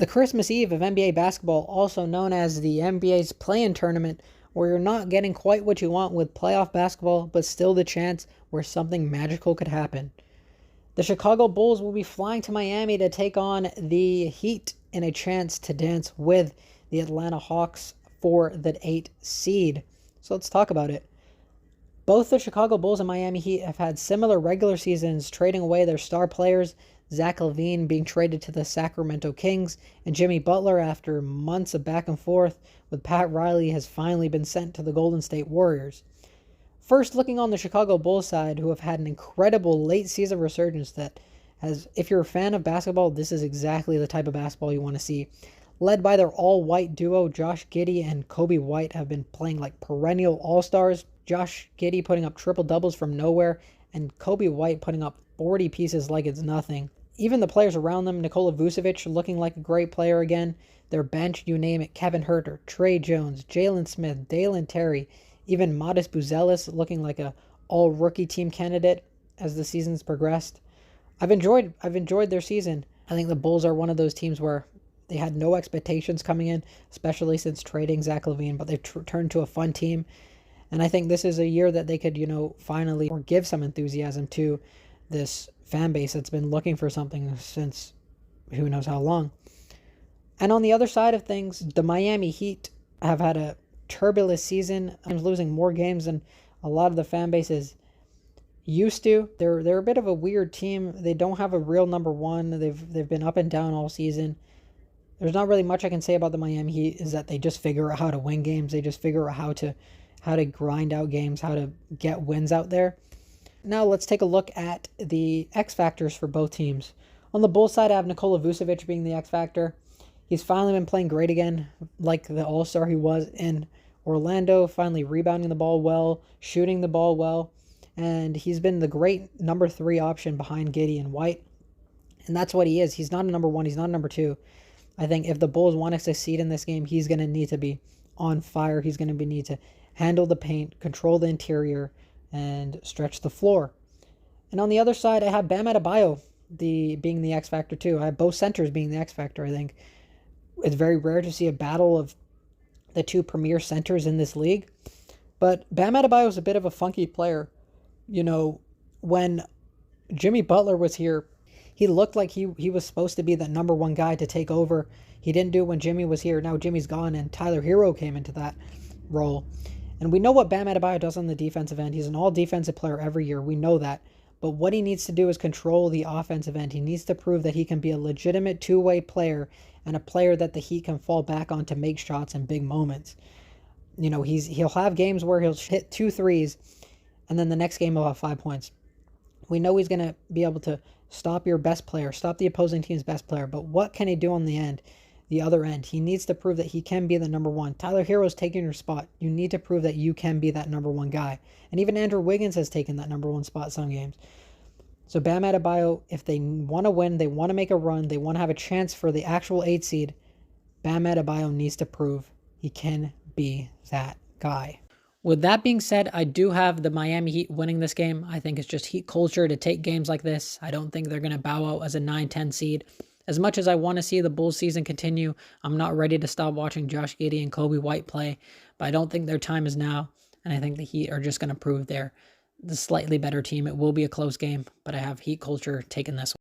The Christmas Eve of NBA basketball, also known as the NBA's play-in tournament, where you're not getting quite what you want with playoff basketball, but still the chance where something magical could happen. The Chicago Bulls will be flying to Miami to take on the Heat in a chance to dance with the Atlanta Hawks for the 8th seed. So let's talk about it. Both the Chicago Bulls and Miami Heat have had similar regular seasons, trading away their star players, Zach LaVine being traded to the Sacramento Kings, and Jimmy Butler, after months of back and forth with Pat Riley, has finally been sent to the Golden State Warriors. First, looking on the Chicago Bulls side, who have had an incredible late season resurgence that has, if you're a fan of basketball, this is exactly the type of basketball you want to see. Led by their all-white duo, Josh Giddey and Kobe White have been playing like perennial all-stars. Josh Giddey putting up triple-doubles from nowhere, and Kobe White putting up 40 pieces like it's nothing. Even the players around them, Nikola Vucevic looking like a great player again. Their bench, you name it, Kevin Huerter, Trey Jones, Jalen Smith, Dalen Terry, even Modest Buzelis looking like a all-rookie team candidate as the season's progressed. I've enjoyed their season. I think the Bulls are one of those teams where they had no expectations coming in, especially since trading Zach LaVine, but they've turned to a fun team. And I think this is a year that they could, finally or give some enthusiasm to this fan base that's been looking for something since who knows how long. And on the other side of things, the Miami Heat have had a turbulent season, losing more games than a lot of the fan base is used to. They're a bit of a weird team. They don't have a real number one. They've been up and down all season. There's not really much I can say about the Miami Heat, is that they just figure out how to win games. They just figure out how to grind out games, how to get wins out there. Now let's take a look at the X factors for both teams. On the Bulls side, I have Nikola Vucevic being the X factor. He's finally been playing great again, like the all-star he was in Orlando, finally rebounding the ball well, shooting the ball well, and he's been the great number 3 option behind Giddey and White. And that's what he is. He's not a number 1, he's not a number 2. I think if the Bulls want to succeed in this game, he's going to need to be on fire. He's going to need to handle the paint, control the interior, and stretch the floor. And on the other side, I have Bam Adebayo being the X factor too. I have both centers being the X factor. I think it's very rare to see a battle of the two premier centers in this league. But Bam Adebayo is a bit of a funky player. When Jimmy Butler was here, he looked like he was supposed to be the number 1 guy to take over. He didn't do it when Jimmy was here. Now Jimmy's gone and Tyler Hero came into that role. And we know what Bam Adebayo does on the defensive end. He's an all-defensive player every year. We know that. But what he needs to do is control the offensive end. He needs to prove that he can be a legitimate two-way player and a player that the Heat can fall back on to make shots in big moments. He'll have games where he'll hit 2 threes, and then the next game he'll have 5 points. We know he's going to be able to stop your best player, stop the opposing team's best player. But what can he do on the other end? He needs to prove that he can be the number 1. Tyler Hero's taking your spot. You need to prove that you can be that number 1 guy. And even Andrew Wiggins has taken that number 1 spot some games. So Bam Adebayo, if they want to win, they want to make a run, they want to have a chance for the actual 8 seed, Bam Adebayo needs to prove he can be that guy. With that being said, I do have the Miami Heat winning this game. I think it's just Heat culture to take games like this. I don't think they're going to bow out as a 9-10 seed. As much as I want to see the Bulls season continue, I'm not ready to stop watching Josh Giddey and Kobe White play, but I don't think their time is now, and I think the Heat are just going to prove they're the slightly better team. It will be a close game, but I have Heat culture taking this one.